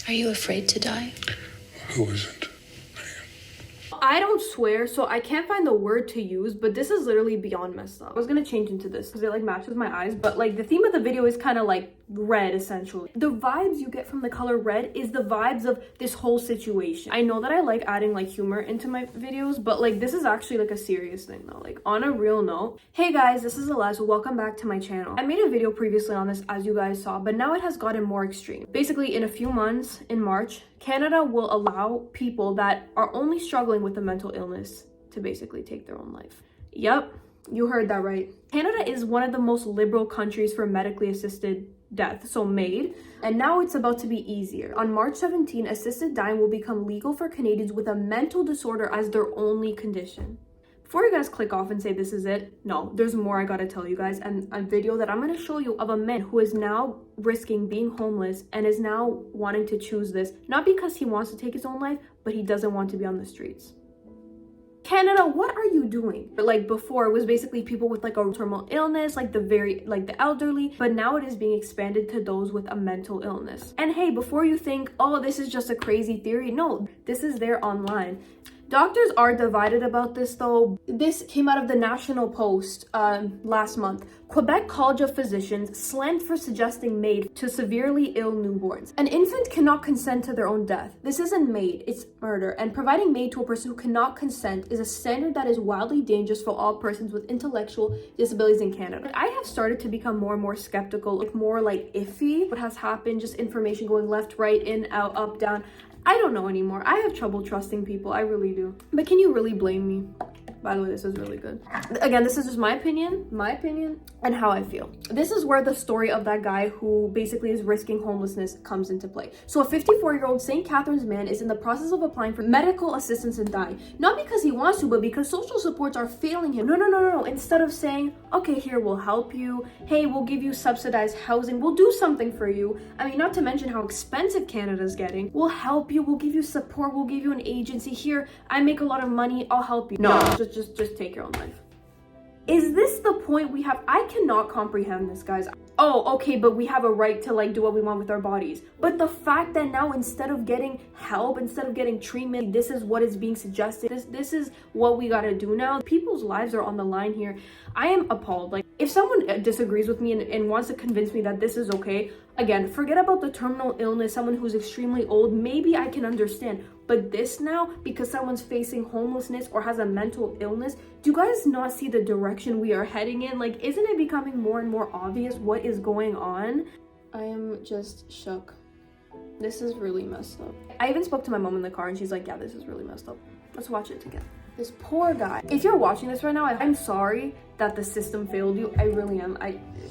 Are you afraid to die? Who isn't? I don't swear, so I can't find the word to use, but this is literally beyond messed up. I was gonna change into this because it like matches my eyes, but like the theme of the video is kind of like red essentially. The vibes you get from the color red is the vibes of this whole situation. I know that I like adding like humor into my videos, but like this is actually like a serious thing though. Like on a real note, hey guys, this is Eliza. Welcome back to my channel. I made a video previously on this, as you guys saw, but now it has gotten more extreme. Basically, in a few months, in March, Canada will allow people that are only struggling with a mental illness to basically take their own life. Yep, you heard that right. Canada is one of the most liberal countries for medically assisted death, so MAID, and now it's about to be easier. On March 17, assisted dying will become legal for Canadians with a mental disorder as their only condition. Before you guys click off and say this is it, no, there's more I gotta tell you guys, and a video that I'm gonna show you of a man who is now risking being homeless and is now wanting to choose this, not because he wants to take his own life, but he doesn't want to be on the streets. Canada, what are you doing? Like before, it was basically people with like a terminal illness, like the elderly, but now it is being expanded to those with a mental illness. And hey, before you think, oh, this is just a crazy theory, no, this is there online. Doctors are divided about this though. This came out of the National Post last month. Quebec College of Physicians slammed for suggesting MAID to severely ill newborns. An infant cannot consent to their own death. This isn't MAID, it's murder. And providing MAID to a person who cannot consent is a standard that is wildly dangerous for all persons with intellectual disabilities in Canada. I have started to become more and more skeptical, like more like iffy. What has happened, just information going left, right, in, out, up, down. I don't know anymore. I have trouble trusting people. I really do. But can you really blame me? By the way, this is really good. Again, this is just my opinion, and how I feel. This is where the story of that guy who basically is risking homelessness comes into play. So a 54-year-old St. Catharines man is in the process of applying for medical assistance in dying. Not because he wants to, but because social supports are failing him. No. Instead of saying, okay, here, we'll help you. Hey, we'll give you subsidized housing. We'll do something for you. I mean, not to mention how expensive Canada's getting. We'll help you. We'll give you support. We'll give you an agency. Here, I make a lot of money. I'll help you. No, just take your own life. Is this the point we have? I cannot comprehend this, guys. Oh, okay, but we have a right to like do what we want with our bodies. But the fact that now instead of getting help, instead of getting treatment, this is what is being suggested. This is what we gotta do now. People's lives are on the line here. I am appalled. Like, if someone disagrees with me and wants to convince me that this is okay, again, forget about the terminal illness, someone who's extremely old, maybe I can understand. But this now, because someone's facing homelessness or has a mental illness, do you guys not see the direction we are heading in? Like, isn't it becoming more and more obvious what is going on? I am just shook. This is really messed up. I even spoke to my mom in the car and she's like, yeah, this is really messed up. Let's watch it together. This poor guy. If you're watching this right now, I'm sorry that the system failed you. I really am.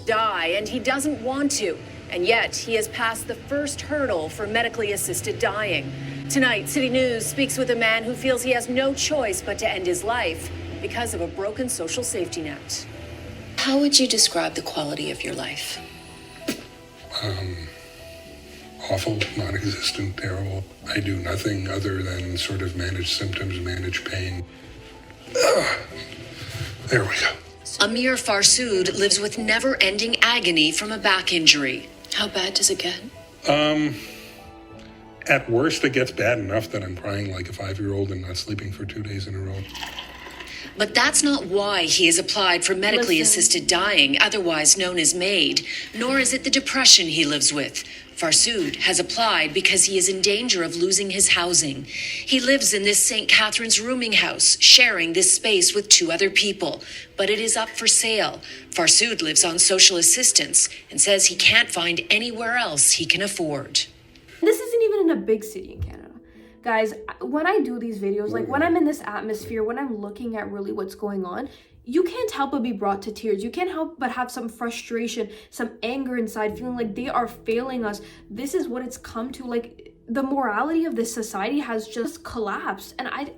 Die, and he doesn't want to. And yet, he has passed the first hurdle for medically assisted dying. Tonight, City News speaks with a man who feels he has no choice but to end his life because of a broken social safety net. How would you describe the quality of your life? Awful, non-existent, terrible. I do nothing other than sort of manage symptoms, manage pain. There we go. Amir Farsoud lives with never-ending agony from a back injury. How bad does it get? At worst, it gets bad enough that I'm crying like a 5-year-old and not sleeping for 2 days in a row. But that's not why he has applied for medically assisted dying, otherwise known as MAID, nor is it the depression he lives with. Farsoud has applied because he is in danger of losing his housing. He lives in this St. Catharines rooming house, sharing this space with 2 other people, but it is up for sale. Farsoud lives on social assistance and says he can't find anywhere else he can afford. This isn't even in a big city in Canada. Guys, when I do these videos, like when I'm in this atmosphere, when I'm looking at really what's going on, you can't help but be brought to tears. You can't help but have some frustration, some anger inside, feeling like they are failing us. This is what it's come to. Like, the morality of this society has just collapsed. And I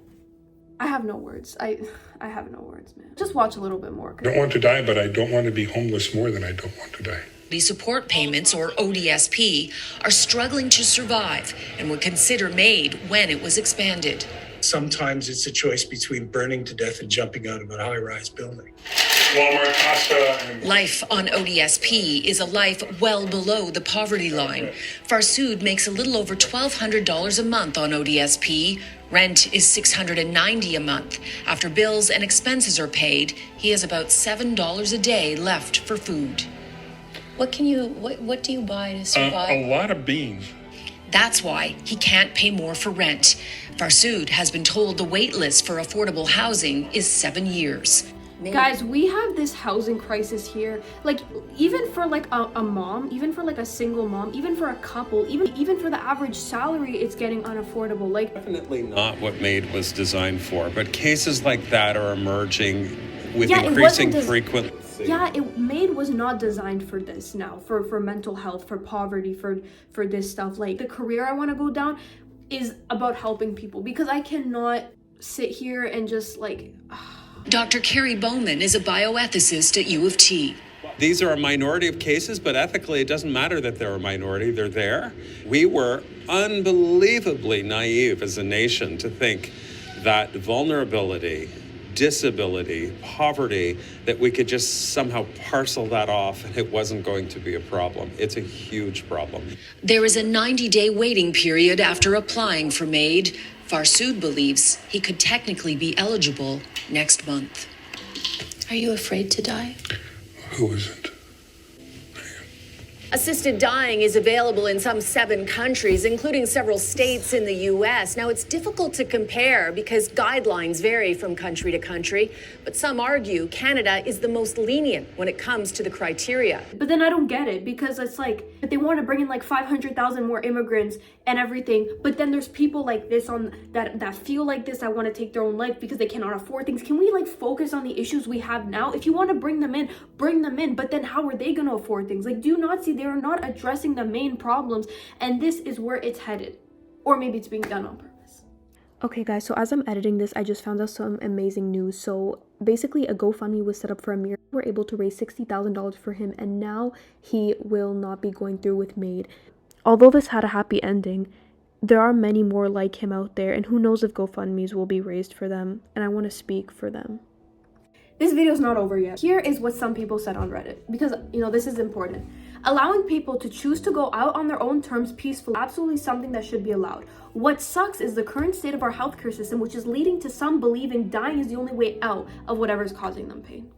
have no words. I have no words, man. Just watch a little bit more. I don't want to die, but I don't want to be homeless more than I don't want to die. The support payments, or ODSP, are struggling to survive and would consider MAID when it was expanded. Sometimes it's a choice between burning to death and jumping out of a high-rise building. Walmart pasta and Life on ODSP is a life well below the poverty line. Farsoud makes a little over $1,200 a month on ODSP. Rent is $690 a month. After bills and expenses are paid, he has about $7 a day left for food. What do you buy to survive? a lot of beans. That's why he can't pay more for rent. Farsoud has been told the wait list for affordable housing is 7 years. Guys, we have this housing crisis here. Like, even for like a mom, even for like a single mom, even for a couple, even for the average salary, it's getting unaffordable. Like, Definitely not what MAID was designed for, but cases like that are emerging with increasing frequency. Yeah, MAID was not designed for this now, for mental health, for poverty, for this stuff. Like, the career I want to go down is about helping people, because I cannot sit here and just like... Dr. Carrie Bowman is a bioethicist at U of T. These are a minority of cases, but ethically it doesn't matter that they're a minority, they're there. We were unbelievably naive as a nation to think that vulnerability, disability, poverty, that we could just somehow parcel that off and it wasn't going to be a problem. It's a huge problem. There is a 90-day waiting period after applying for MAID. Farsoud believes he could technically be eligible next month. Are you afraid to die? Who isn't? Assisted dying is available in some 7 countries, including several states in the U.S. Now, it's difficult to compare because guidelines vary from country to country, but some argue Canada is the most lenient when it comes to the criteria. But then I don't get it, because it's like, if they want to bring in like 500,000 more immigrants and everything, but then there's people like this on that feel like this, that want to take their own life because they cannot afford things. Can we like focus on the issues we have now? If you want to bring them in, but then how are they going to afford things? Like, do you not see they are not addressing the main problems, and this is where it's headed? Or maybe it's being done on purpose. Okay guys, so as I'm editing this, I just found out some amazing news. So basically a GoFundMe was set up for Amir. We're able to raise $60,000 for him, and now he will not be going through with MAID. Although this had a happy ending, there are many more like him out there, and who knows if GoFundMes will be raised for them, and I want to speak for them. This video is not over yet. Here is what some people said on Reddit, because, you know, this is important. Allowing people to choose to go out on their own terms peacefully, absolutely something that should be allowed. What sucks is the current state of our healthcare system, which is leading to some believing dying is the only way out of whatever is causing them pain.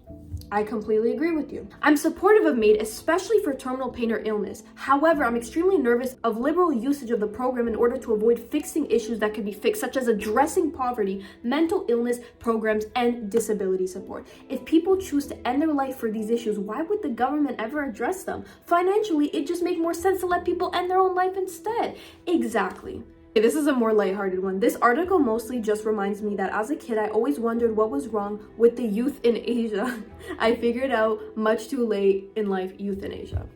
I completely agree with you. I'm supportive of MAID, especially for terminal pain or illness. However, I'm extremely nervous of liberal usage of the program in order to avoid fixing issues that can be fixed, such as addressing poverty, mental illness programs, and disability support. If people choose to end their life for these issues, why would the government ever address them? Financially, it just makes more sense to let people end their own life instead. Exactly. This is a more lighthearted one. This article mostly just reminds me that as a kid, I always wondered what was wrong with the youth in Asia. I figured out much too late in life euthanasia.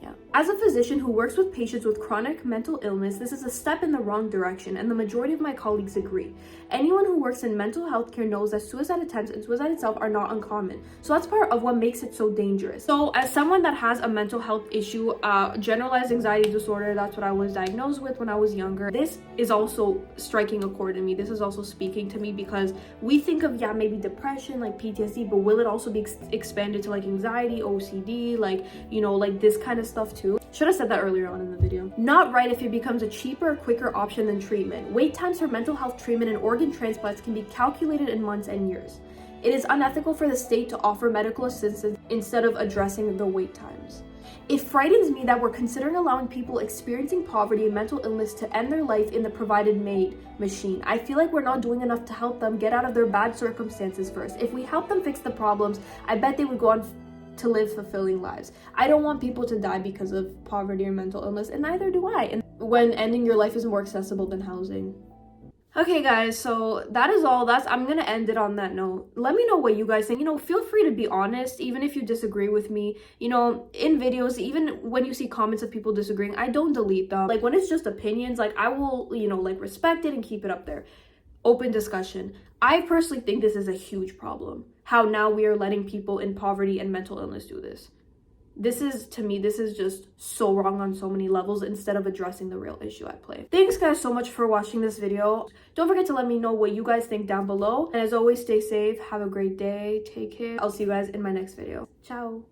Yeah. As a physician who works with patients with chronic mental illness, this is a step in the wrong direction, and the majority of my colleagues agree. Anyone who works in mental health care knows that suicide attempts and suicide itself are not uncommon. So that's part of what makes it so dangerous. So as someone that has a mental health issue, generalized anxiety disorder, that's what I was diagnosed with when I was younger. This is also striking a chord in me. This is also speaking to me, because we think of, yeah, maybe depression, like PTSD, but will it also be expanded to like anxiety, OCD, like, you know, like this kind of stuff too? Should have said that earlier on in the video. Not right if it becomes a cheaper, quicker option than treatment. Wait times for mental health treatment and organ transplants can be calculated in months and years. It is unethical for the state to offer medical assistance instead of addressing the wait times. It frightens me that we're considering allowing people experiencing poverty and mental illness to end their life in the provided MAID machine. I feel like we're not doing enough to help them get out of their bad circumstances first. If we help them fix the problems, I bet they would go on to live fulfilling lives. I don't want people to die because of poverty or mental illness, and neither do I. And when ending your life is more accessible than housing. Okay guys, so that is all. I'm gonna end it on that note. Let me know what you guys think. You know, feel free to be honest, even if you disagree with me. You know, in videos, even when you see comments of people disagreeing, I don't delete them. Like, when it's just opinions, like, I will, you know, like, respect it and keep it up there. Open discussion. I personally think this is a huge problem. How now we are letting people in poverty and mental illness do this. This is, to me, this is just so wrong on so many levels instead of addressing the real issue at play. Thanks guys so much for watching this video. Don't forget to let me know what you guys think down below. And as always, stay safe, have a great day, take care. I'll see you guys in my next video. Ciao.